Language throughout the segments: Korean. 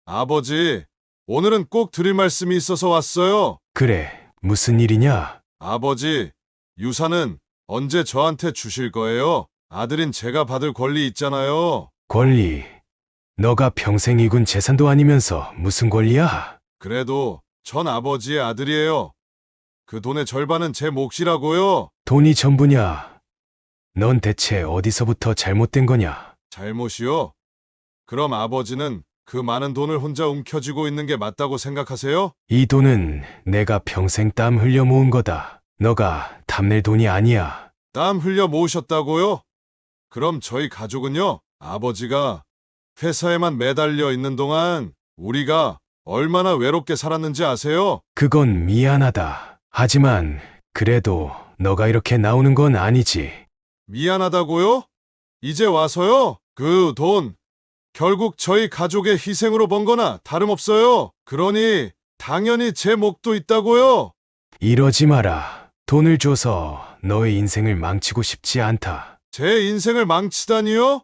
아버지, 오늘은 꼭 드릴 말씀이 있어서 왔어요. 그래, 무슨 일이냐? 아버지, 유산은 언제 저한테 주실 거예요? 아들인 제가 받을 권리 있잖아요. 권리. 너가 평생 이군 재산도 아니면서 무슨 권리야? 그래도 전 아버지의 아들이에요. 그 돈의 절반은 제 몫이라고요. 돈이 전부냐? 넌 대체 어디서부터 잘못된 거냐? 잘못이요? 그럼 아버지는 그 많은 돈을 혼자 움켜쥐고 있는 게 맞다고 생각하세요? 이 돈은 내가 평생 땀 흘려 모은 거다. 너가 탐낼 돈이 아니야. 땀 흘려 모으셨다고요? 그럼 저희 가족은요? 아버지가 회사에만 매달려 있는 동안 우리가 얼마나 외롭게 살았는지 아세요? 그건 미안하다. 하지만 그래도 너가 이렇게 나오는 건 아니지. 미안하다고요? 이제 와서요? 그 돈 결국 저희 가족의 희생으로 번 거나 다름없어요. 그러니 당연히 제 몫도 있다고요. 이러지 마라. 돈을 줘서 너의 인생을 망치고 싶지 않다. 제 인생을 망치다니요?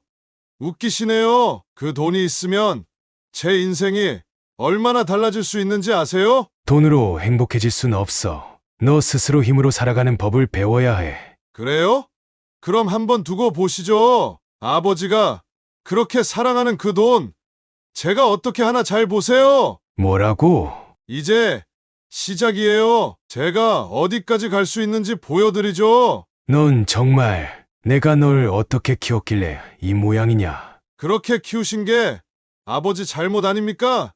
웃기시네요. 그 돈이 있으면 제 인생이 얼마나 달라질 수 있는지 아세요? 돈으로 행복해질 순 없어. 너 스스로 힘으로 살아가는 법을 배워야 해. 그래요? 그럼 한번 두고 보시죠. 아버지가 그렇게 사랑하는 그 돈, 제가 어떻게 하나 잘 보세요. 뭐라고? 이제 시작이에요. 제가 어디까지 갈 수 있는지 보여드리죠. 넌 정말 내가 널 어떻게 키웠길래 이 모양이냐? 그렇게 키우신 게 아버지 잘못 아닙니까?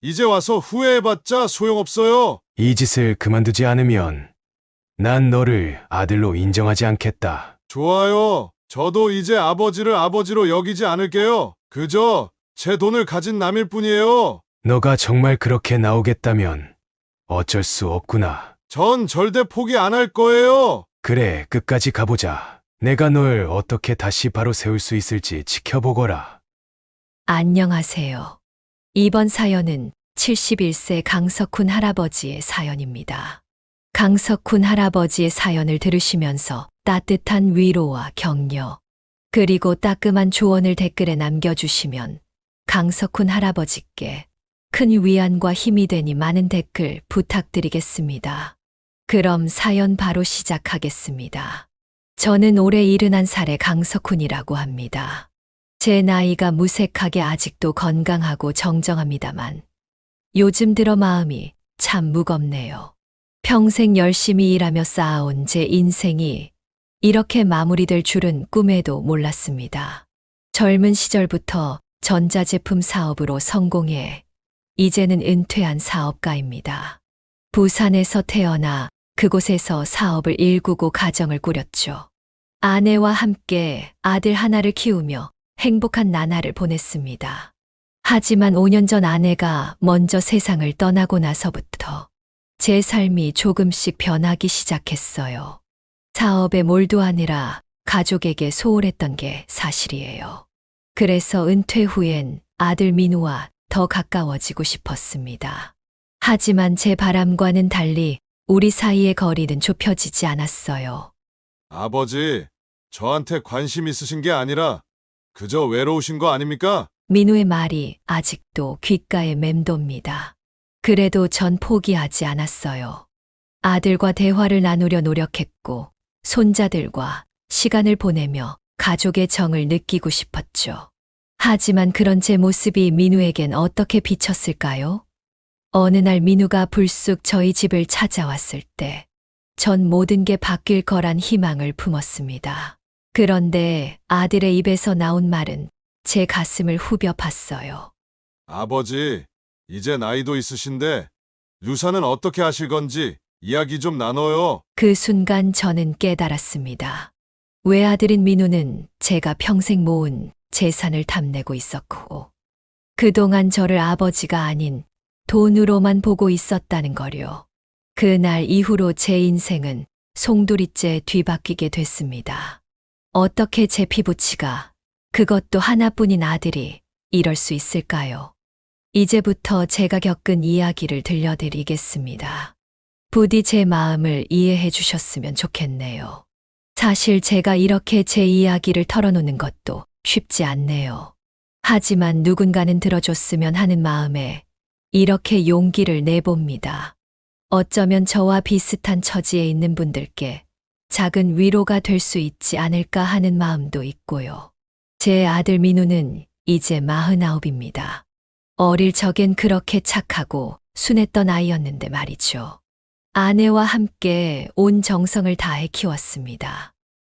이제 와서 후회해봤자 소용없어요. 이 짓을 그만두지 않으면 난 너를 아들로 인정하지 않겠다. 좋아요. 저도 이제 아버지를 아버지로 여기지 않을게요. 그저 제 돈을 가진 남일 뿐이에요. 너가 정말 그렇게 나오겠다면 어쩔 수 없구나. 전 절대 포기 안 할 거예요. 그래, 끝까지 가보자. 내가 널 어떻게 다시 바로 세울 수 있을지 지켜보거라. 안녕하세요. 이번 사연은 71세 강석훈 할아버지의 사연입니다. 강석훈 할아버지의 사연을 들으시면서 따뜻한 위로와 격려, 그리고 따끔한 조언을 댓글에 남겨주시면 강석훈 할아버지께 큰 위안과 힘이 되니 많은 댓글 부탁드리겠습니다. 그럼 사연 바로 시작하겠습니다. 저는 올해 71살의 강석훈이라고 합니다. 제 나이가 무색하게 아직도 건강하고 정정합니다만 요즘 들어 마음이 참 무겁네요. 평생 열심히 일하며 쌓아온 제 인생이 이렇게 마무리될 줄은 꿈에도 몰랐습니다. 젊은 시절부터 전자제품 사업으로 성공해 이제는 은퇴한 사업가입니다. 부산에서 태어나 그곳에서 사업을 일구고 가정을 꾸렸죠. 아내와 함께 아들 하나를 키우며 행복한 나날을 보냈습니다. 하지만 5년 전 아내가 먼저 세상을 떠나고 나서부터 제 삶이 조금씩 변하기 시작했어요. 사업에 몰두하느라 가족에게 소홀했던 게 사실이에요. 그래서 은퇴 후엔 아들 민우와 더 가까워지고 싶었습니다. 하지만 제 바람과는 달리 우리 사이의 거리는 좁혀지지 않았어요. 아버지, 저한테 관심 있으신 게 아니라 그저 외로우신 거 아닙니까? 민우의 말이 아직도 귓가에 맴돕니다. 그래도 전 포기하지 않았어요. 아들과 대화를 나누려 노력했고 손자들과 시간을 보내며 가족의 정을 느끼고 싶었죠. 하지만 그런 제 모습이 민우에겐 어떻게 비쳤을까요? 어느 날 민우가 불쑥 저희 집을 찾아왔을 때 전 모든 게 바뀔 거란 희망을 품었습니다. 그런데 아들의 입에서 나온 말은 제 가슴을 후벼 팠어요. 아버지, 이제 나이도 있으신데 유산은 어떻게 하실 건지 이야기 좀 나눠요. 그 순간 저는 깨달았습니다. 외아들인 민우는 제가 평생 모은 재산을 탐내고 있었고 그동안 저를 아버지가 아닌 돈으로만 보고 있었다는 거요. 그날 이후로 제 인생은 송두리째 뒤바뀌게 됐습니다. 어떻게 제 피부치가, 그것도 하나뿐인 아들이 이럴 수 있을까요? 이제부터 제가 겪은 이야기를 들려드리겠습니다. 부디 제 마음을 이해해 주셨으면 좋겠네요. 사실 제가 이렇게 제 이야기를 털어놓는 것도 쉽지 않네요. 하지만 누군가는 들어줬으면 하는 마음에 이렇게 용기를 내봅니다. 어쩌면 저와 비슷한 처지에 있는 분들께 작은 위로가 될 수 있지 않을까 하는 마음도 있고요. 제 아들 민우는 이제 49입니다. 어릴 적엔 그렇게 착하고 순했던 아이였는데 말이죠. 아내와 함께 온 정성을 다해 키웠습니다.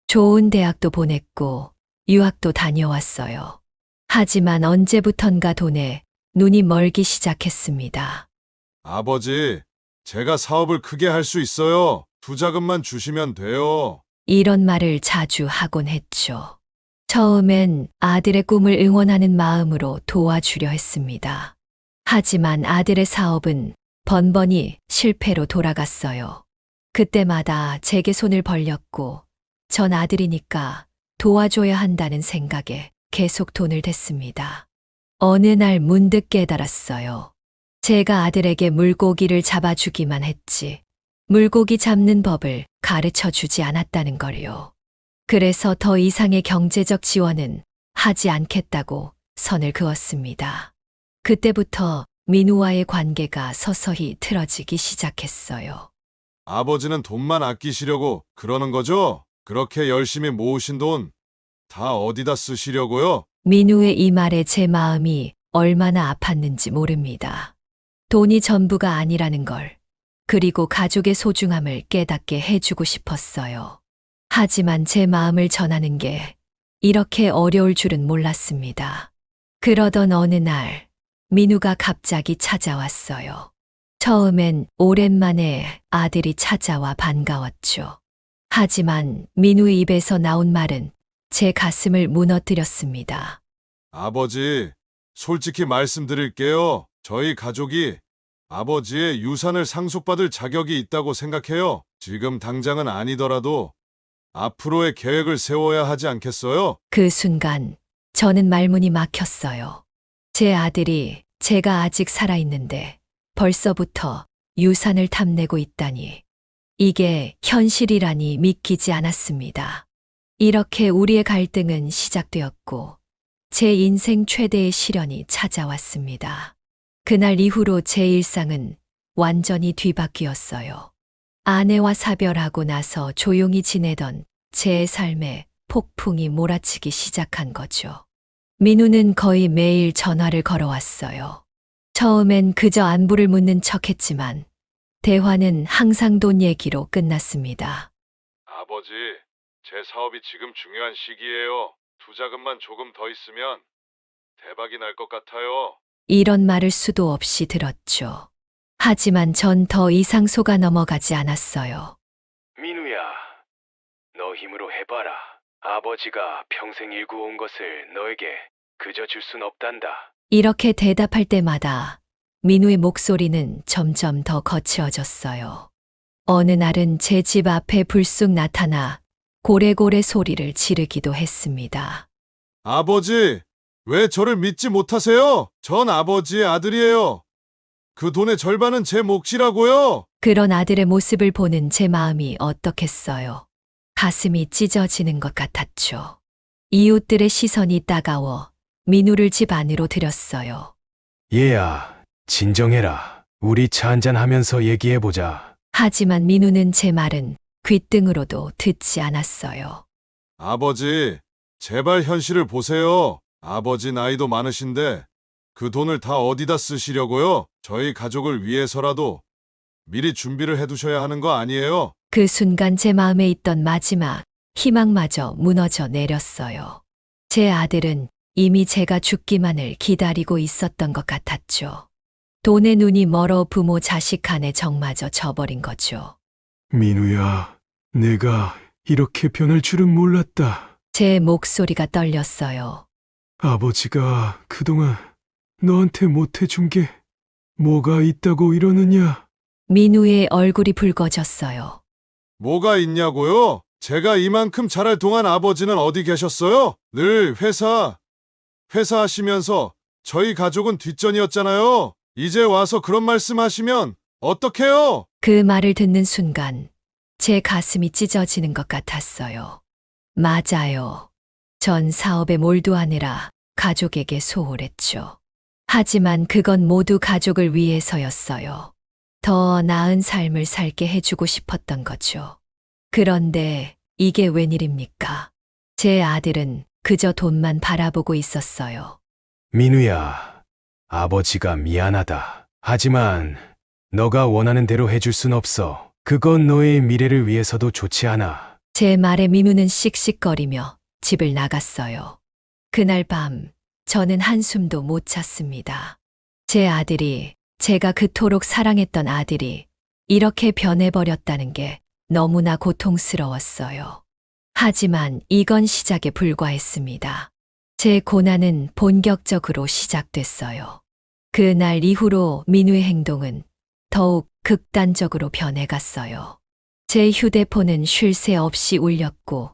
좋은 대학도 보냈고 유학도 다녀왔어요. 하지만 언제부턴가 돈에 눈이 멀기 시작했습니다. 아버지, 제가 사업을 크게 할 수 있어요. 투자금만 주시면 돼요. 이런 말을 자주 하곤 했죠. 처음엔 아들의 꿈을 응원하는 마음으로 도와주려 했습니다. 하지만 아들의 사업은 번번이 실패로 돌아갔어요. 그때마다 제게 손을 벌렸고 전 아들이니까 도와줘야 한다는 생각에 계속 돈을 댔습니다. 어느 날 문득 깨달았어요. 제가 아들에게 물고기를 잡아주기만 했지 물고기 잡는 법을 가르쳐 주지 않았다는 걸요. 그래서 더 이상의 경제적 지원은 하지 않겠다고 선을 그었습니다. 그때부터 민우와의 관계가 서서히 틀어지기 시작했어요. 아버지는 돈만 아끼시려고 그러는 거죠? 그렇게 열심히 모으신 돈 다 어디다 쓰시려고요? 민우의 이 말에 제 마음이 얼마나 아팠는지 모릅니다. 돈이 전부가 아니라는 걸, 그리고 가족의 소중함을 깨닫게 해주고 싶었어요. 하지만 제 마음을 전하는 게 이렇게 어려울 줄은 몰랐습니다. 그러던 어느 날, 민우가 갑자기 찾아왔어요. 처음엔 오랜만에 아들이 찾아와 반가웠죠. 하지만 민우의 입에서 나온 말은 제 가슴을 무너뜨렸습니다. 아버지, 솔직히 말씀드릴게요. 저희 가족이 아버지의 유산을 상속받을 자격이 있다고 생각해요. 지금 당장은 아니더라도 앞으로의 계획을 세워야 하지 않겠어요? 그 순간 저는 말문이 막혔어요. 제 아들이 제가 아직 살아있는데 벌써부터 유산을 탐내고 있다니. 이게 현실이라니 믿기지 않았습니다. 이렇게 우리의 갈등은 시작되었고 제 인생 최대의 시련이 찾아왔습니다. 그날 이후로 제 일상은 완전히 뒤바뀌었어요. 아내와 사별하고 나서 조용히 지내던 제 삶에 폭풍이 몰아치기 시작한 거죠. 민우는 거의 매일 전화를 걸어왔어요. 처음엔 그저 안부를 묻는 척했지만 대화는 항상 돈 얘기로 끝났습니다. 아버지, 제 사업이 지금 중요한 시기예요. 투자금만 조금 더 있으면 대박이 날 것 같아요. 이런 말을 수도 없이 들었죠. 하지만 전 더 이상 속아 넘어가지 않았어요. 민우야, 너 힘으로 해봐라. 아버지가 평생 일구어온 것을 너에게 그저 줄 순 없단다. 이렇게 대답할 때마다 민우의 목소리는 점점 더 거칠어졌어요. 어느 날은 제 집 앞에 불쑥 나타나 고래고래 소리를 지르기도 했습니다. 아버지, 왜 저를 믿지 못하세요? 전 아버지의 아들이에요. 그 돈의 절반은 제 몫이라고요. 그런 아들의 모습을 보는 제 마음이 어떻겠어요. 가슴이 찢어지는 것 같았죠. 이웃들의 시선이 따가워 민우를 집 안으로 들였어요. 얘야, 진정해라. 우리 차 한잔 하면서 얘기해보자. 하지만 민우는 제 말은 귓등으로도 듣지 않았어요. 아버지, 제발 현실을 보세요. 아버지 나이도 많으신데 그 돈을 다 어디다 쓰시려고요? 저희 가족을 위해서라도 미리 준비를 해두셔야 하는 거 아니에요? 그 순간 제 마음에 있던 마지막 희망마저 무너져 내렸어요. 제 아들은 이미 제가 죽기만을 기다리고 있었던 것 같았죠. 돈에 눈이 멀어 부모 자식 간의 정마저 져버린 거죠. 민우야, 내가 이렇게 변할 줄은 몰랐다. 제 목소리가 떨렸어요. 아버지가 그동안 너한테 못해준 게 뭐가 있다고 이러느냐? 민우의 얼굴이 붉어졌어요. 뭐가 있냐고요? 제가 이만큼 자랄 동안 아버지는 어디 계셨어요? 늘 회사 하시면서 저희 가족은 뒷전이었잖아요. 이제 와서 그런 말씀 하시면 어떡해요? 그 말을 듣는 순간 제 가슴이 찢어지는 것 같았어요. 맞아요. 전 사업에 몰두하느라 가족에게 소홀했죠. 하지만 그건 모두 가족을 위해서였어요. 더 나은 삶을 살게 해주고 싶었던 거죠. 그런데 이게 웬일입니까? 제 아들은 그저 돈만 바라보고 있었어요. 민우야, 아버지가 미안하다. 하지만 너가 원하는 대로 해줄 순 없어. 그건 너의 미래를 위해서도 좋지 않아. 제 말에 민우는 씩씩거리며 집을 나갔어요. 그날 밤 저는 한숨도 못 잤습니다. 제 아들이, 제가 그토록 사랑했던 아들이 이렇게 변해버렸다는 게 너무나 고통스러웠어요. 하지만 이건 시작에 불과했습니다. 제 고난은 본격적으로 시작됐어요. 그날 이후로 민우의 행동은 더욱 극단적으로 변해갔어요. 제 휴대폰은 쉴 새 없이 울렸고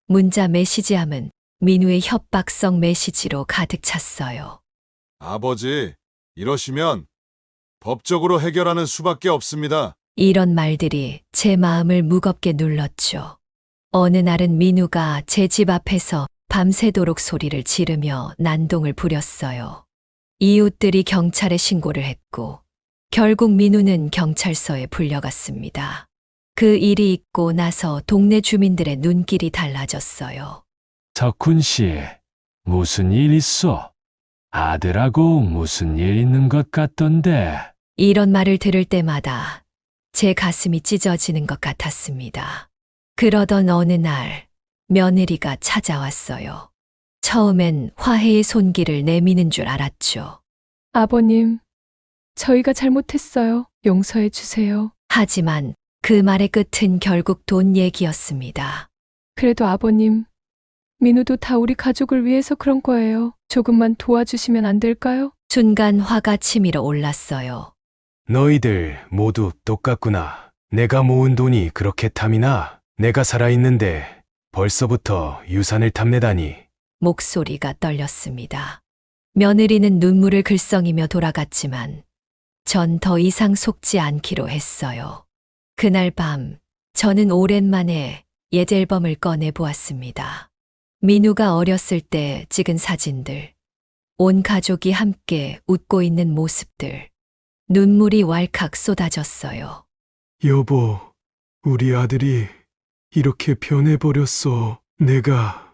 문자 메시지함은 민우의 협박성 메시지로 가득 찼어요. 아버지, 이러시면 법적으로 해결하는 수밖에 없습니다. 이런 말들이 제 마음을 무겁게 눌렀죠. 어느 날은 민우가 제 집 앞에서 밤새도록 소리를 지르며 난동을 부렸어요. 이웃들이 경찰에 신고를 했고 결국 민우는 경찰서에 불려갔습니다. 그 일이 있고 나서 동네 주민들의 눈길이 달라졌어요. 석훈 씨, 무슨 일 있어? 아들하고 무슨 일 있는 것 같던데. 이런 말을 들을 때마다 제 가슴이 찢어지는 것 같았습니다. 그러던 어느 날 며느리가 찾아왔어요. 처음엔 화해의 손길을 내미는 줄 알았죠. 아버님, 저희가 잘못했어요. 용서해 주세요. 하지만 그 말의 끝은 결국 돈 얘기였습니다. 그래도 아버님, 민우도 다 우리 가족을 위해서 그런 거예요. 조금만 도와주시면 안 될까요? 순간 화가 치밀어 올랐어요. 너희들 모두 똑같구나. 내가 모은 돈이 그렇게 탐이나? 내가 살아있는데 벌써부터 유산을 탐내다니. 목소리가 떨렸습니다. 며느리는 눈물을 글썽이며 돌아갔지만 전 더 이상 속지 않기로 했어요. 그날 밤 저는 오랜만에 옛 앨범을 꺼내 보았습니다. 민우가 어렸을 때 찍은 사진들, 온 가족이 함께 웃고 있는 모습들, 눈물이 왈칵 쏟아졌어요. 여보, 우리 아들이 이렇게 변해버렸어. 내가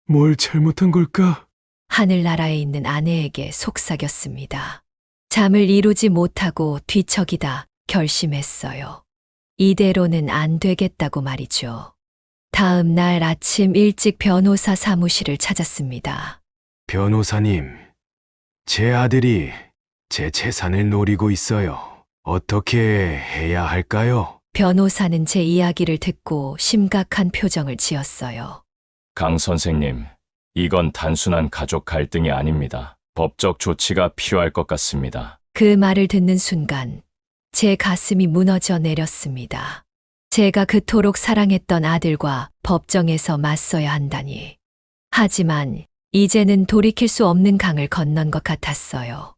뭘 잘못한 걸까? 하늘나라에 있는 아내에게 속삭였습니다. 잠을 이루지 못하고 뒤척이다 결심했어요. 이대로는 안 되겠다고 말이죠. 다음 날 아침 일찍 변호사 사무실을 찾았습니다. 변호사님, 제 아들이 제 재산을 노리고 있어요. 어떻게 해야 할까요? 변호사는 제 이야기를 듣고 심각한 표정을 지었어요. 강 선생님, 이건 단순한 가족 갈등이 아닙니다. 법적 조치가 필요할 것 같습니다. 그 말을 듣는 순간 제 가슴이 무너져 내렸습니다. 제가 그토록 사랑했던 아들과 법정에서 맞서야 한다니. 하지만 이제는 돌이킬 수 없는 강을 건넌 것 같았어요.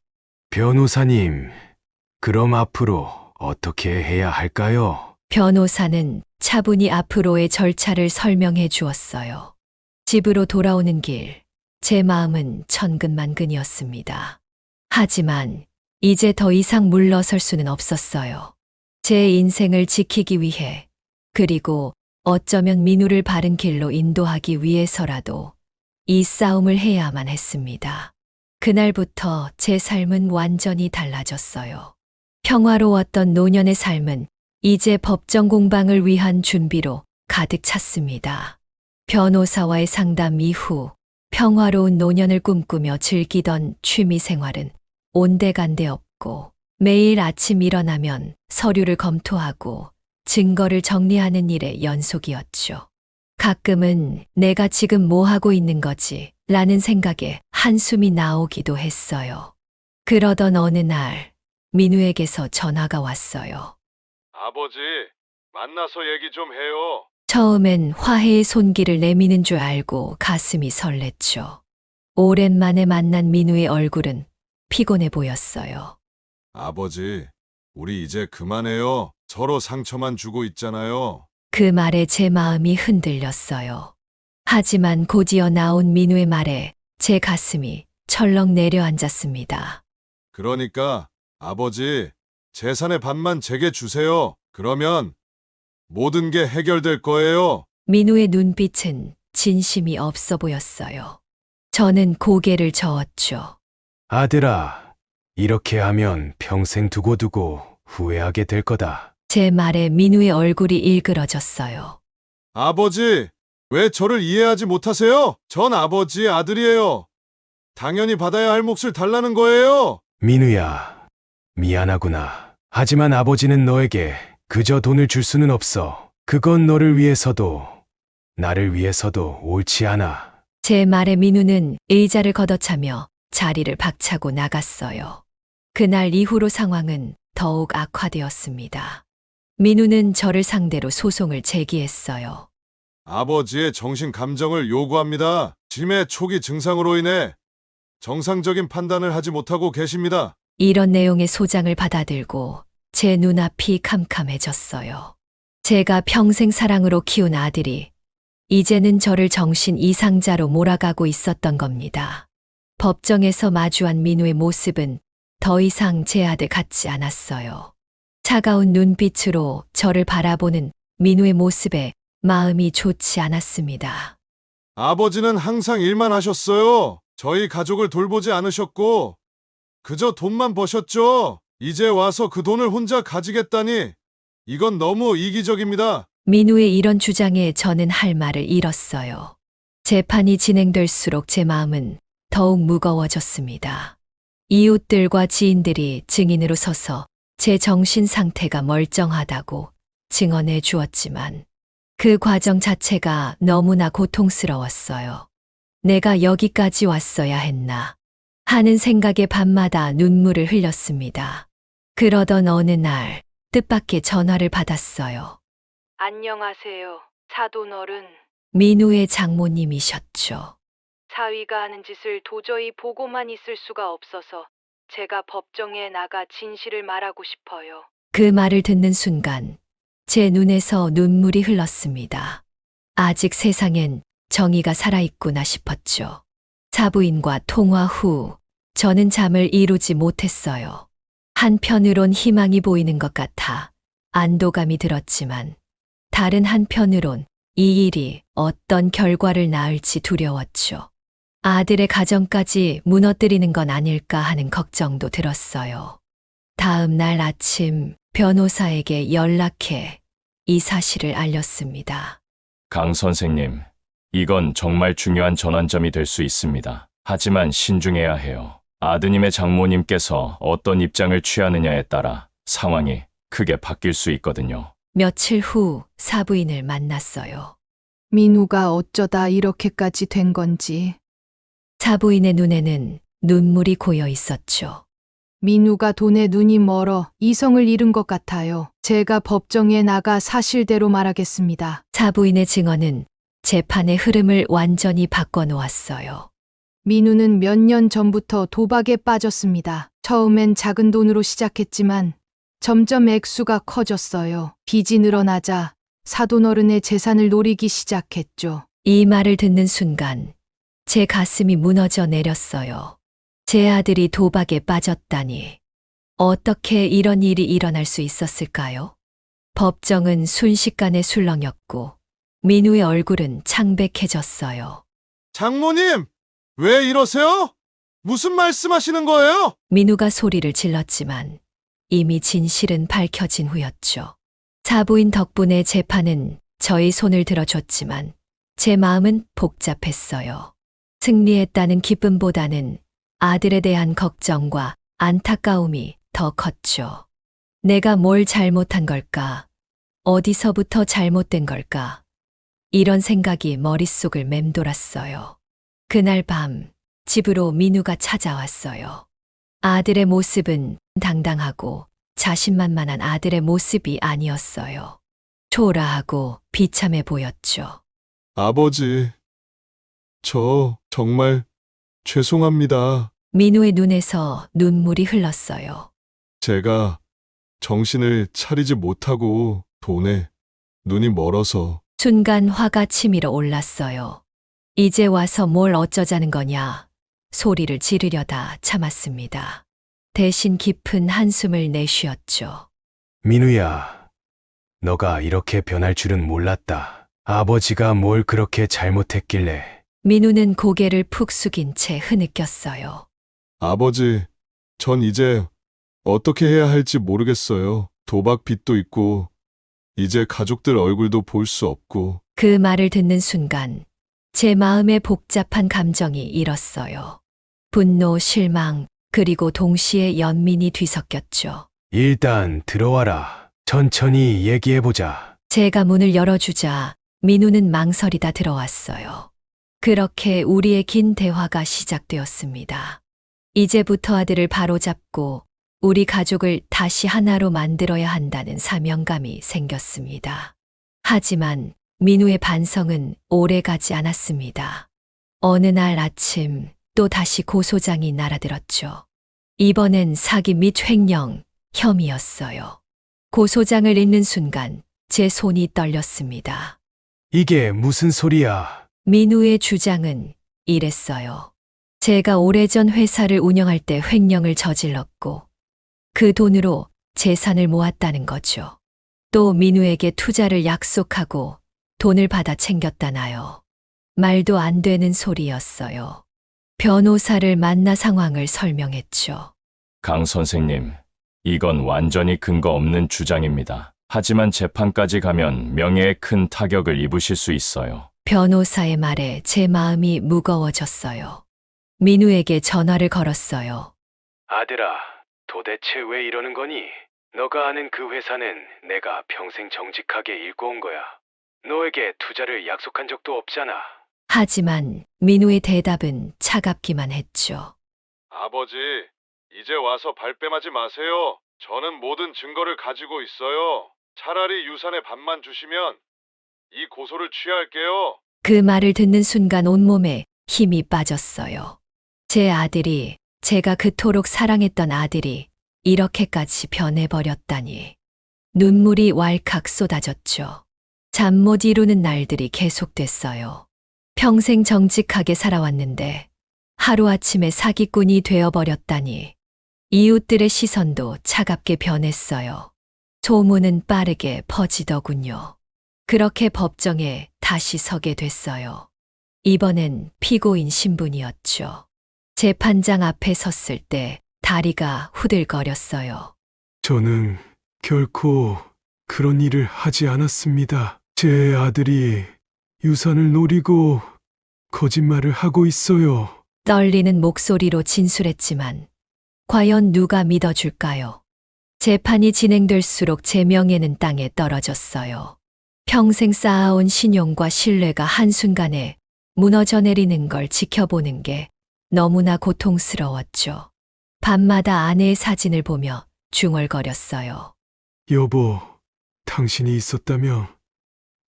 변호사님, 그럼 앞으로 어떻게 해야 할까요? 변호사는 차분히 앞으로의 절차를 설명해 주었어요. 집으로 돌아오는 길, 제 마음은 천근만근이었습니다. 하지만 이제 더 이상 물러설 수는 없었어요. 제 인생을 지키기 위해, 그리고 어쩌면 민우를 바른 길로 인도하기 위해서라도 이 싸움을 해야만 했습니다. 그날부터 제 삶은 완전히 달라졌어요. 평화로웠던 노년의 삶은 이제 법정 공방을 위한 준비로 가득 찼습니다. 변호사와의 상담 이후 평화로운 노년을 꿈꾸며 즐기던 취미 생활은 온데간데 없고 매일 아침 일어나면 서류를 검토하고 증거를 정리하는 일의 연속이었죠. 가끔은 내가 지금 뭐 하고 있는 거지? 라는 생각에 한숨이 나오기도 했어요. 그러던 어느 날 민우에게서 전화가 왔어요. 아버지, 만나서 얘기 좀 해요. 처음엔 화해의 손길을 내미는 줄 알고 가슴이 설렜죠. 오랜만에 만난 민우의 얼굴은 피곤해 보였어요. 아버지, 우리 이제 그만해요. 서로 상처만 주고 있잖아요. 그 말에 제 마음이 흔들렸어요. 하지만 곧이어 나온 민우의 말에 제 가슴이 철렁 내려앉았습니다. 그러니까 아버지, 재산의 반만 제게 주세요. 그러면 모든 게 해결될 거예요. 민우의 눈빛은 진심이 없어 보였어요. 저는 고개를 저었죠. 아들아, 이렇게 하면 평생 두고두고 후회하게 될 거다. 제 말에 민우의 얼굴이 일그러졌어요. 아버지, 왜 저를 이해하지 못하세요? 전 아버지의 아들이에요. 당연히 받아야 할 몫을 달라는 거예요. 민우야, 미안하구나. 하지만 아버지는 너에게 그저 돈을 줄 수는 없어. 그건 너를 위해서도, 나를 위해서도 옳지 않아. 제 말에 민우는 의자를 걷어차며 자리를 박차고 나갔어요. 그날 이후로 상황은 더욱 악화되었습니다. 민우는 저를 상대로 소송을 제기했어요. 아버지의 정신 감정을 요구합니다. 치매 초기 증상으로 인해 정상적인 판단을 하지 못하고 계십니다. 이런 내용의 소장을 받아들고 제 눈앞이 캄캄해졌어요. 제가 평생 사랑으로 키운 아들이 이제는 저를 정신 이상자로 몰아가고 있었던 겁니다. 법정에서 마주한 민우의 모습은 더 이상 제 아들 같지 않았어요. 차가운 눈빛으로 저를 바라보는 민우의 모습에 마음이 좋지 않았습니다. 아버지는 항상 일만 하셨어요. 저희 가족을 돌보지 않으셨고 그저 돈만 버셨죠. 이제 와서 그 돈을 혼자 가지겠다니 이건 너무 이기적입니다. 민우의 이런 주장에 저는 할 말을 잃었어요. 재판이 진행될수록 제 마음은 더욱 무거워졌습니다. 이웃들과 지인들이 증인으로 서서 제 정신 상태가 멀쩡하다고 증언해 주었지만 그 과정 자체가 너무나 고통스러웠어요. 내가 여기까지 왔어야 했나 하는 생각에 밤마다 눈물을 흘렸습니다. 그러던 어느 날 뜻밖의 전화를 받았어요. 안녕하세요. 사돈어른. 민우의 장모님이셨죠. 사위가 하는 짓을 도저히 보고만 있을 수가 없어서 제가 법정에 나가 진실을 말하고 싶어요. 그 말을 듣는 순간 제 눈에서 눈물이 흘렀습니다. 아직 세상엔 정의가 살아있구나 싶었죠. 사부인과 통화 후 저는 잠을 이루지 못했어요. 한편으론 희망이 보이는 것 같아 안도감이 들었지만 다른 한편으론 이 일이 어떤 결과를 낳을지 두려웠죠. 아들의 가정까지 무너뜨리는 건 아닐까 하는 걱정도 들었어요. 다음 날 아침 변호사에게 연락해 이 사실을 알렸습니다. 강 선생님, 이건 정말 중요한 전환점이 될 수 있습니다. 하지만 신중해야 해요. 아드님의 장모님께서 어떤 입장을 취하느냐에 따라 상황이 크게 바뀔 수 있거든요. 며칠 후 사부인을 만났어요. 민우가 어쩌다 이렇게까지 된 건지. 사부인의 눈에는 눈물이 고여 있었죠. 민우가 돈에 눈이 멀어 이성을 잃은 것 같아요. 제가 법정에 나가 사실대로 말하겠습니다. 사부인의 증언은 재판의 흐름을 완전히 바꿔놓았어요. 민우는 몇 년 전부터 도박에 빠졌습니다. 처음엔 작은 돈으로 시작했지만 점점 액수가 커졌어요. 빚이 늘어나자 사돈어른의 재산을 노리기 시작했죠. 이 말을 듣는 순간 제 가슴이 무너져 내렸어요. 제 아들이 도박에 빠졌다니. 어떻게 이런 일이 일어날 수 있었을까요? 법정은 순식간에 술렁였고 민우의 얼굴은 창백해졌어요. 장모님, 왜 이러세요? 무슨 말씀하시는 거예요? 민우가 소리를 질렀지만 이미 진실은 밝혀진 후였죠. 사부인 덕분에 재판은 저의 손을 들어줬지만 제 마음은 복잡했어요. 승리했다는 기쁨보다는 아들에 대한 걱정과 안타까움이 더 컸죠. 내가 뭘 잘못한 걸까? 어디서부터 잘못된 걸까? 이런 생각이 머릿속을 맴돌았어요. 그날 밤 집으로 민우가 찾아왔어요. 아들의 모습은 당당하고 자신만만한 아들의 모습이 아니었어요. 초라하고 비참해 보였죠. 아버지, 저 정말 죄송합니다. 민우의 눈에서 눈물이 흘렀어요. 제가 정신을 차리지 못하고 돈에 눈이 멀어서 순간 화가 치밀어 올랐어요. 이제 와서 뭘 어쩌자는 거냐? 소리를 지르려다 참았습니다. 대신 깊은 한숨을 내쉬었죠. 민우야, 너가 이렇게 변할 줄은 몰랐다. 아버지가 뭘 그렇게 잘못했길래. 민우는 고개를 푹 숙인 채 흐느꼈어요. 아버지, 전 이제 어떻게 해야 할지 모르겠어요. 도박 빚도 있고, 이제 가족들 얼굴도 볼 수 없고. 그 말을 듣는 순간 제 마음에 복잡한 감정이 일었어요. 분노, 실망, 그리고 동시에 연민이 뒤섞였죠. 일단 들어와라. 천천히 얘기해보자. 제가 문을 열어주자 민우는 망설이다 들어왔어요. 그렇게 우리의 긴 대화가 시작되었습니다. 이제부터 아들을 바로잡고 우리 가족을 다시 하나로 만들어야 한다는 사명감이 생겼습니다. 하지만 민우의 반성은 오래가지 않았습니다. 어느 날 아침 또 다시 고소장이 날아들었죠. 이번엔 사기 및 횡령 혐의였어요. 고소장을 읽는 순간 제 손이 떨렸습니다. 이게 무슨 소리야? 민우의 주장은 이랬어요. 제가 오래전 회사를 운영할 때 횡령을 저질렀고 그 돈으로 재산을 모았다는 거죠. 또 민우에게 투자를 약속하고 돈을 받아 챙겼다나요. 말도 안 되는 소리였어요. 변호사를 만나 상황을 설명했죠. 강 선생님, 이건 완전히 근거 없는 주장입니다. 하지만 재판까지 가면 명예에 큰 타격을 입으실 수 있어요. 변호사의 말에 제 마음이 무거워졌어요. 민우에게 전화를 걸었어요. 아들아, 도대체 왜 이러는 거니? 너가 아는 그 회사는 내가 평생 정직하게 일궈온 거야. 너에게 투자를 약속한 적도 없잖아. 하지만 민우의 대답은 차갑기만 했죠. 아버지, 이제 와서 발뺌하지 마세요. 저는 모든 증거를 가지고 있어요. 차라리 유산의 반만 주시면 이 고소를 취할게요. 그 말을 듣는 순간 온몸에 힘이 빠졌어요. 제 아들이, 제가 그토록 사랑했던 아들이 이렇게까지 변해버렸다니. 눈물이 왈칵 쏟아졌죠. 잠 못 이루는 날들이 계속됐어요. 평생 정직하게 살아왔는데 하루아침에 사기꾼이 되어버렸다니. 이웃들의 시선도 차갑게 변했어요. 소문은 빠르게 퍼지더군요. 그렇게 법정에 다시 서게 됐어요. 이번엔 피고인 신분이었죠. 재판장 앞에 섰을 때 다리가 후들거렸어요. 저는 결코 그런 일을 하지 않았습니다. 제 아들이 유산을 노리고 거짓말을 하고 있어요. 떨리는 목소리로 진술했지만 과연 누가 믿어줄까요? 재판이 진행될수록 제 명예는 땅에 떨어졌어요. 평생 쌓아온 신용과 신뢰가 한순간에 무너져 내리는 걸 지켜보는 게 너무나 고통스러웠죠. 밤마다 아내의 사진을 보며 중얼거렸어요. 여보, 당신이 있었다면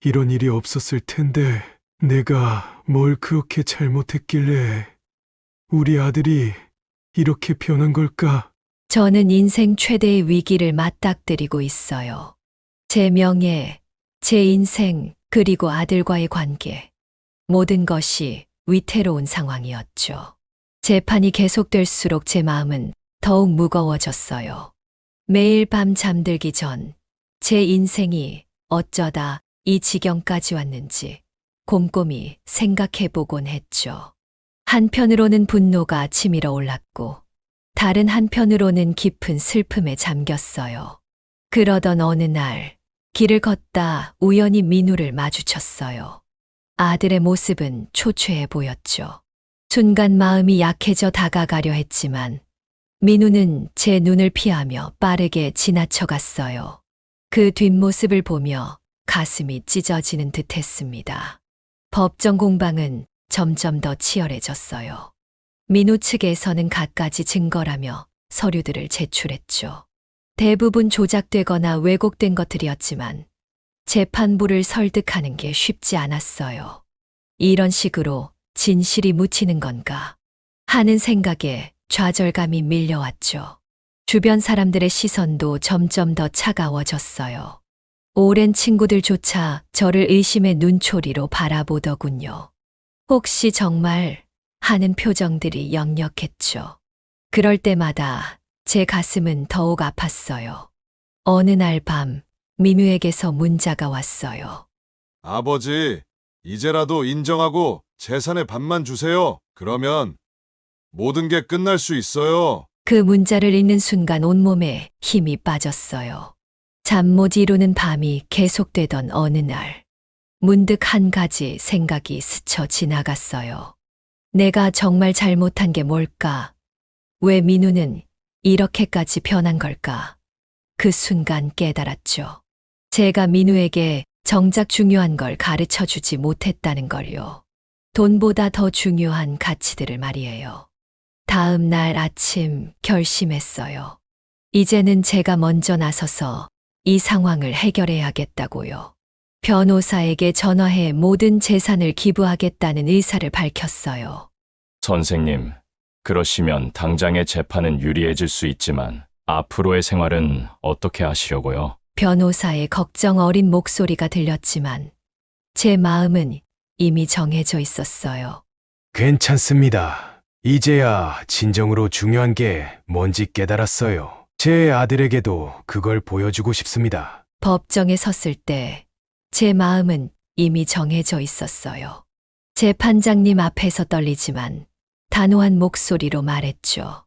이런 일이 없었을 텐데 내가 뭘 그렇게 잘못했길래 우리 아들이 이렇게 변한 걸까? 저는 인생 최대의 위기를 맞닥뜨리고 있어요. 제 명예, 제 인생, 그리고 아들과의 관계. 모든 것이 위태로운 상황이었죠. 재판이 계속될수록 제 마음은 더욱 무거워졌어요. 매일 밤 잠들기 전 제 인생이 어쩌다 이 지경까지 왔는지 곰곰이 생각해보곤 했죠. 한편으로는 분노가 치밀어 올랐고 다른 한편으로는 깊은 슬픔에 잠겼어요. 그러던 어느 날 길을 걷다 우연히 민우를 마주쳤어요. 아들의 모습은 초췌해 보였죠. 순간 마음이 약해져 다가가려 했지만 민우는 제 눈을 피하며 빠르게 지나쳐갔어요. 그 뒷모습을 보며 가슴이 찢어지는 듯 했습니다. 법정 공방은 점점 더 치열해졌어요. 민우 측에서는 갖가지 증거라며 서류들을 제출했죠. 대부분 조작되거나 왜곡된 것들이었지만 재판부를 설득하는 게 쉽지 않았어요. 이런 식으로 진실이 묻히는 건가 하는 생각에 좌절감이 밀려왔죠. 주변 사람들의 시선도 점점 더 차가워졌어요. 오랜 친구들조차 저를 의심의 눈초리로 바라보더군요. 혹시 정말 하는 표정들이 역력했죠. 그럴 때마다 제 가슴은 더욱 아팠어요. 어느 날 밤, 민우에게서 문자가 왔어요. 아버지, 이제라도 인정하고 재산의 반만 주세요. 그러면 모든 게 끝날 수 있어요. 그 문자를 읽는 순간 온몸에 힘이 빠졌어요. 잠 못 이루는 밤이 계속되던 어느 날, 문득 한 가지 생각이 스쳐 지나갔어요. 내가 정말 잘못한 게 뭘까? 왜 민우는 이렇게까지 변한 걸까? 그 순간 깨달았죠. 제가 민우에게 정작 중요한 걸 가르쳐 주지 못했다는 걸요. 돈보다 더 중요한 가치들을 말이에요. 다음 날 아침 결심했어요. 이제는 제가 먼저 나서서 이 상황을 해결해야겠다고요. 변호사에게 전화해 모든 재산을 기부하겠다는 의사를 밝혔어요. 선생님, 그러시면 당장의 재판은 유리해질 수 있지만 앞으로의 생활은 어떻게 하시려고요? 변호사의 걱정 어린 목소리가 들렸지만 제 마음은 이미 정해져 있었어요. 괜찮습니다. 이제야 진정으로 중요한 게 뭔지 깨달았어요. 제 아들에게도 그걸 보여주고 싶습니다. 법정에 섰을 때 제 마음은 이미 정해져 있었어요. 재판장님 앞에서 떨리지만 단호한 목소리로 말했죠.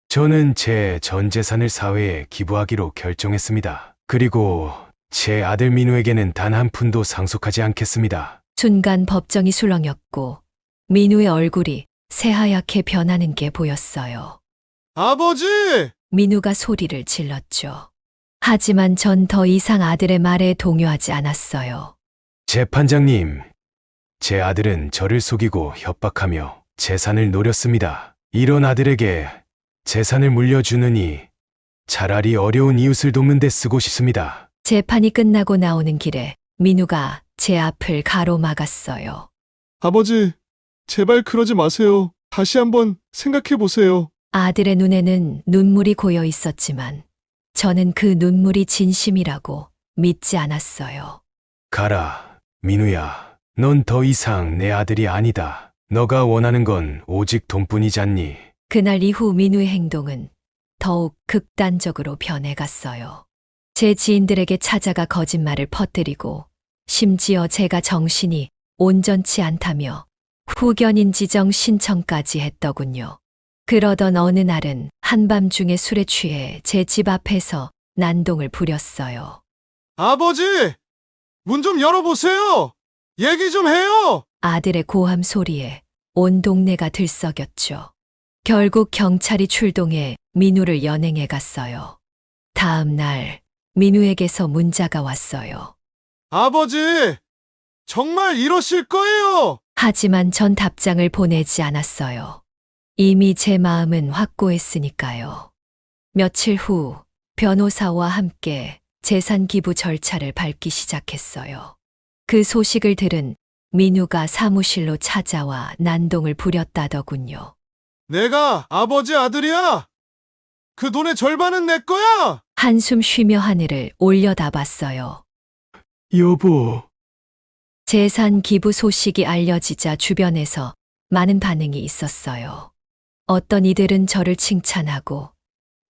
저는 제 전 재산을 사회에 기부하기로 결정했습니다. 그리고 제 아들 민우에게는 단 한 푼도 상속하지 않겠습니다. 순간 법정이 술렁였고 민우의 얼굴이 새하얗게 변하는 게 보였어요. 아버지! 민우가 소리를 질렀죠. 하지만 전 더 이상 아들의 말에 동요하지 않았어요. 재판장님, 제 아들은 저를 속이고 협박하며 재산을 노렸습니다. 이런 아들에게 재산을 물려주느니 차라리 어려운 이웃을 돕는 데 쓰고 싶습니다. 재판이 끝나고 나오는 길에 민우가 제 앞을 가로막았어요. 아버지, 제발 그러지 마세요. 다시 한번 생각해 보세요. 아들의 눈에는 눈물이 고여 있었지만 저는 그 눈물이 진심이라고 믿지 않았어요. 가라, 민우야. 넌 더 이상 내 아들이 아니다. 너가 원하는 건 오직 돈뿐이잖니. 그날 이후 민우의 행동은 더욱 극단적으로 변해갔어요. 제 지인들에게 찾아가 거짓말을 퍼뜨리고 심지어 제가 정신이 온전치 않다며 후견인 지정 신청까지 했더군요. 그러던 어느 날은 한밤중에 술에 취해 제 집 앞에서 난동을 부렸어요. 아버지! 문 좀 열어보세요! 얘기 좀 해요! 아들의 고함 소리에 온 동네가 들썩였죠. 결국 경찰이 출동해 민우를 연행해 갔어요. 다음 날 민우에게서 문자가 왔어요. 아버지! 정말 이러실 거예요! 하지만 전 답장을 보내지 않았어요. 이미 제 마음은 확고했으니까요. 며칠 후 변호사와 함께 재산 기부 절차를 밟기 시작했어요. 그 소식을 들은 민우가 사무실로 찾아와 난동을 부렸다더군요. 내가 아버지 아들이야! 그 돈의 절반은 내 거야! 한숨 쉬며 하늘을 올려다봤어요. 여보, 재산 기부 소식이 알려지자 주변에서 많은 반응이 있었어요. 어떤 이들은 저를 칭찬하고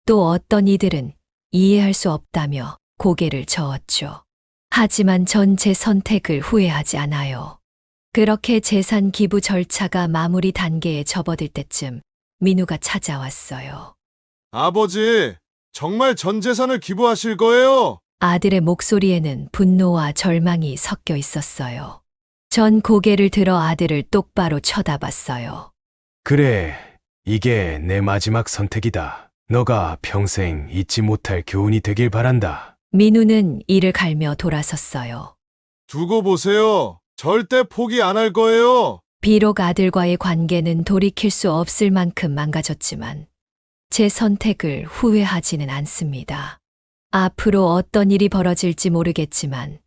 또 어떤 이들은 이해할 수 없다며 고개를 저었죠. 하지만 전 제 선택을 후회하지 않아요. 그렇게 재산 기부 절차가 마무리 단계에 접어들 때쯤 민우가 찾아왔어요. 아버지, 정말 전 재산을 기부하실 거예요? 아들의 목소리에는 분노와 절망이 섞여 있었어요. 전 고개를 들어 아들을 똑바로 쳐다봤어요. 그래, 이게 내 마지막 선택이다. 너가 평생 잊지 못할 교훈이 되길 바란다. 민우는 이를 갈며 돌아섰어요. 두고 보세요. 절대 포기 안 할 거예요. 비록 아들과의 관계는 돌이킬 수 없을 만큼 망가졌지만 제 선택을 후회하지는 않습니다. 앞으로 어떤 일이 벌어질지 모르겠지만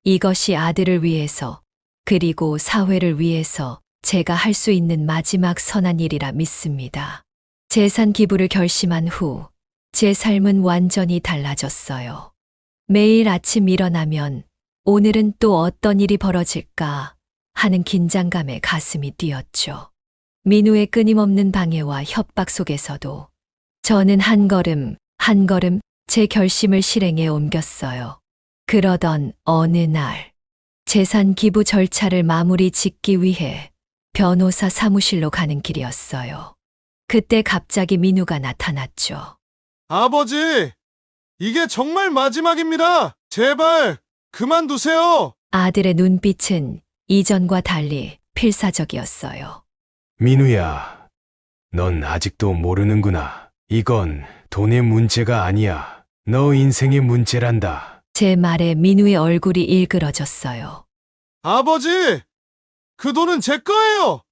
이것이 아들을 위해서 그리고 사회를 위해서 제가 할 수 있는 마지막 선한 일이라 믿습니다. 재산 기부를 결심한 후 제 삶은 완전히 달라졌어요. 매일 아침 일어나면 오늘은 또 어떤 일이 벌어질까 하는 긴장감에 가슴이 뛰었죠. 민우의 끊임없는 방해와 협박 속에서도 저는 한 걸음 한 걸음 제 결심을 실행에 옮겼어요. 그러던 어느 날 재산 기부 절차를 마무리 짓기 위해 변호사 사무실로 가는 길이었어요. 그때 갑자기 민우가 나타났죠. 아버지, 이게 정말 마지막입니다. 제발 그만두세요. 아들의 눈빛은 이전과 달리 필사적이었어요. 민우야, 넌 아직도 모르는구나. 이건 돈의 문제가 아니야. 너 인생의 문제란다. 제 말에 민우의 얼굴이 일그러졌어요. 아버지, 그 돈은 제 거예요.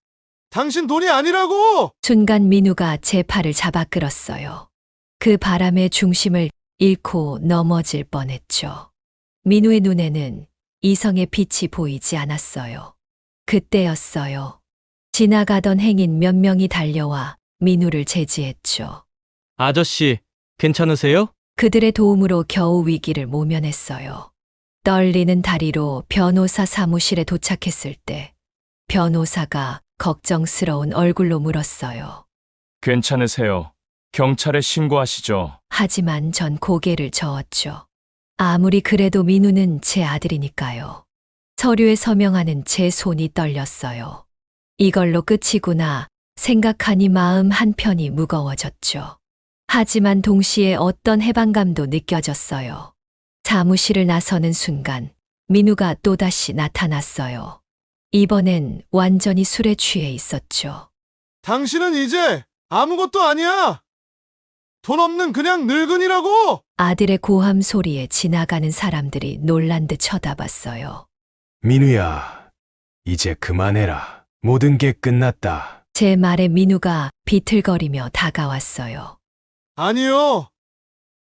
당신 돈이 아니라고. 순간 민우가 제 팔을 잡아 끌었어요. 그 바람의 중심을 잃고 넘어질 뻔했죠. 민우의 눈에는 이성의 빛이 보이지 않았어요. 그때였어요. 지나가던 행인 몇 명이 달려와 민우를 제지했죠. 아저씨, 괜찮으세요? 그들의 도움으로 겨우 위기를 모면했어요. 떨리는 다리로 변호사 사무실에 도착했을 때 변호사가 걱정스러운 얼굴로 물었어요. 괜찮으세요? 경찰에 신고하시죠. 하지만 전 고개를 저었죠. 아무리 그래도 민우는 제 아들이니까요. 서류에 서명하는 제 손이 떨렸어요. 이걸로 끝이구나 생각하니 마음 한편이 무거워졌죠. 하지만 동시에 어떤 해방감도 느껴졌어요. 사무실을 나서는 순간 민우가 또다시 나타났어요. 이번엔 완전히 술에 취해 있었죠. 당신은 이제 아무것도 아니야. 돈 없는 그냥 늙은이라고. 아들의 고함 소리에 지나가는 사람들이 놀란 듯 쳐다봤어요. 민우야, 이제 그만해라. 모든 게 끝났다. 제 말에 민우가 비틀거리며 다가왔어요. 아니요.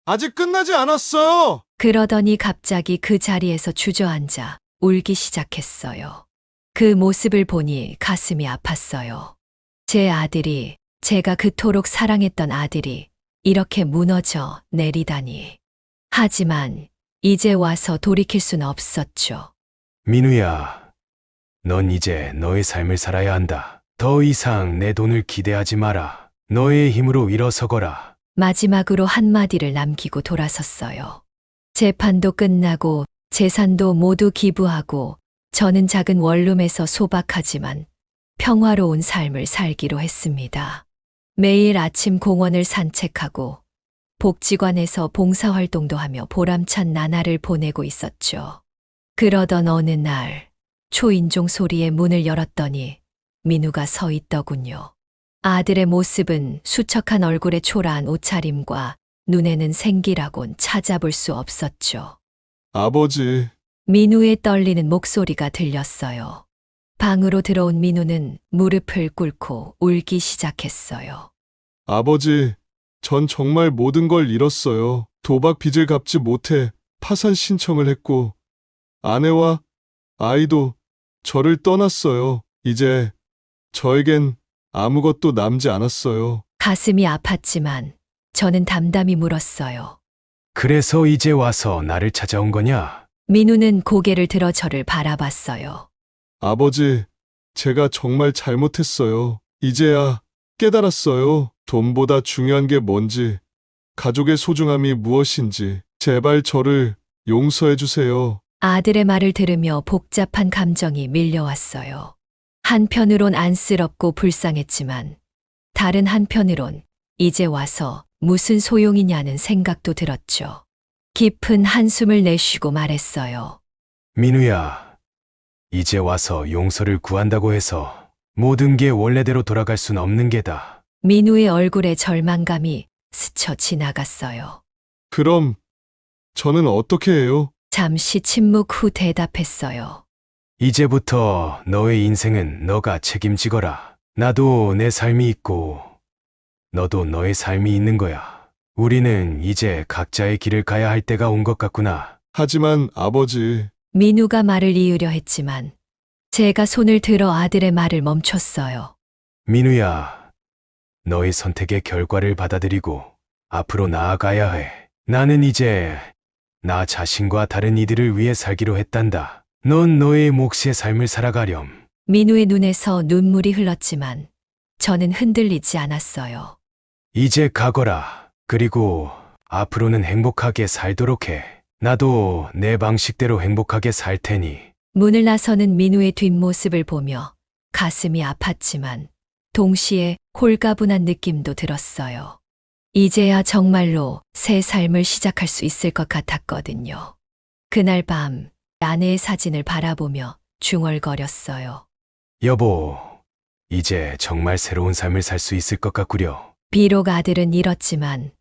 아직 끝나지 않았어요. 그러더니 갑자기 그 자리에서 주저앉아 울기 시작했어요. 그 모습을 보니 가슴이 아팠어요. 제 아들이, 제가 그토록 사랑했던 아들이 이렇게 무너져 내리다니. 하지만 이제 와서 돌이킬 수는 없었죠. 민우야, 넌 이제 너의 삶을 살아야 한다. 더 이상 내 돈을 기대하지 마라. 너의 힘으로 일어서거라. 마지막으로 한마디를 남기고 돌아섰어요. 재판도 끝나고 재산도 모두 기부하고 저는 작은 원룸에서 소박하지만 평화로운 삶을 살기로 했습니다. 매일 아침 공원을 산책하고 복지관에서 봉사활동도 하며 보람찬 나날을 보내고 있었죠. 그러던 어느 날 초인종 소리에 문을 열었더니 민우가 서 있더군요. 아들의 모습은 수척한 얼굴에 초라한 옷차림과 눈에는 생기라곤 찾아볼 수 없었죠. 아버지, 민우의 떨리는 목소리가 들렸어요. 방으로 들어온 민우는 무릎을 꿇고 울기 시작했어요. 아버지, 전 정말 모든 걸 잃었어요. 도박 빚을 갚지 못해 파산 신청을 했고, 아내와 아이도 저를 떠났어요. 이제 저에겐 아무것도 남지 않았어요. 가슴이 아팠지만 저는 담담히 물었어요. 그래서 이제 와서 나를 찾아온 거냐? 민우는 고개를 들어 저를 바라봤어요. 아버지, 제가 정말 잘못했어요. 이제야 깨달았어요. 돈보다 중요한 게 뭔지, 가족의 소중함이 무엇인지. 제발 저를 용서해 주세요. 아들의 말을 들으며 복잡한 감정이 밀려왔어요. 한편으론 안쓰럽고 불쌍했지만 다른 한편으론 이제 와서 무슨 소용이냐는 생각도 들었죠. 깊은 한숨을 내쉬고 말했어요. 민우야, 이제 와서 용서를 구한다고 해서 모든 게 원래대로 돌아갈 순 없는 게다. 민우의 얼굴에 절망감이 스쳐 지나갔어요. 그럼 저는 어떻게 해요? 잠시 침묵 후 대답했어요. 이제부터 너의 인생은 너가 책임지거라. 나도 내 삶이 있고 너도 너의 삶이 있는 거야. 우리는 이제 각자의 길을 가야 할 때가 온 것 같구나. 하지만 아버지, 민우가 말을 이으려 했지만 제가 손을 들어 아들의 말을 멈췄어요. 민우야, 너의 선택의 결과를 받아들이고 앞으로 나아가야 해. 나는 이제 나 자신과 다른 이들을 위해 살기로 했단다. 넌 너의 몫의 삶을 살아가렴. 민우의 눈에서 눈물이 흘렀지만 저는 흔들리지 않았어요. 이제 가거라. 그리고 앞으로는 행복하게 살도록 해. 나도 내 방식대로 행복하게 살 테니. 문을 나서는 민우의 뒷모습을 보며 가슴이 아팠지만 동시에 홀가분한 느낌도 들었어요. 이제야 정말로 새 삶을 시작할 수 있을 것 같았거든요. 그날 밤 아내의 사진을 바라보며 중얼거렸어요. 여보, 이제 정말 새로운 삶을 살 수 있을 것 같구려. 비록 아들은 잃었지만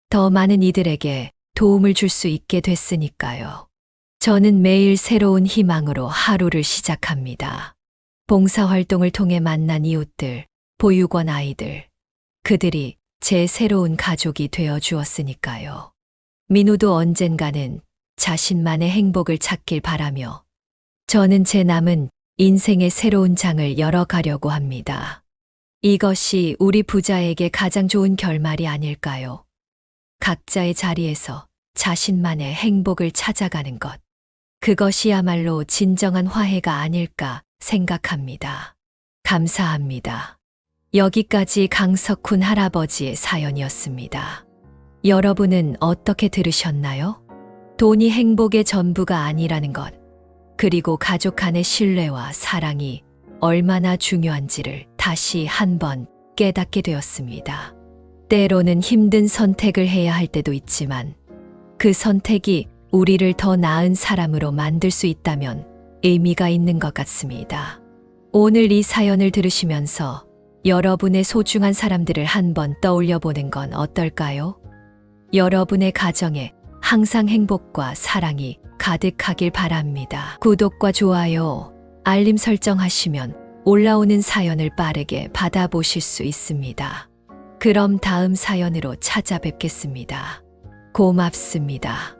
더 많은 이들에게 도움을 줄 수 있게 됐으니까요. 저는 매일 새로운 희망으로 하루를 시작합니다. 봉사활동을 통해 만난 이웃들, 보육원 아이들, 그들이 제 새로운 가족이 되어 주었으니까요. 민우도 언젠가는 자신만의 행복을 찾길 바라며 저는 제 남은 인생의 새로운 장을 열어가려고 합니다. 이것이 우리 부자에게 가장 좋은 결말이 아닐까요? 각자의 자리에서 자신만의 행복을 찾아가는 것. 그것이야말로 진정한 화해가 아닐까 생각합니다. 감사합니다. 여기까지 강석훈 할아버지의 사연이었습니다. 여러분은 어떻게 들으셨나요? 돈이 행복의 전부가 아니라는 것, 그리고 가족 간의 신뢰와 사랑이 얼마나 중요한지를 다시 한번 깨닫게 되었습니다. 때로는 힘든 선택을 해야 할 때도 있지만 그 선택이 우리를 더 나은 사람으로 만들 수 있다면 의미가 있는 것 같습니다. 오늘 이 사연을 들으시면서 여러분의 소중한 사람들을 한번 떠올려 보는 건 어떨까요? 여러분의 가정에 항상 행복과 사랑이 가득하길 바랍니다. 구독과 좋아요, 알림 설정하시면 올라오는 사연을 빠르게 받아보실 수 있습니다. 그럼 다음 사연으로 찾아뵙겠습니다. 고맙습니다.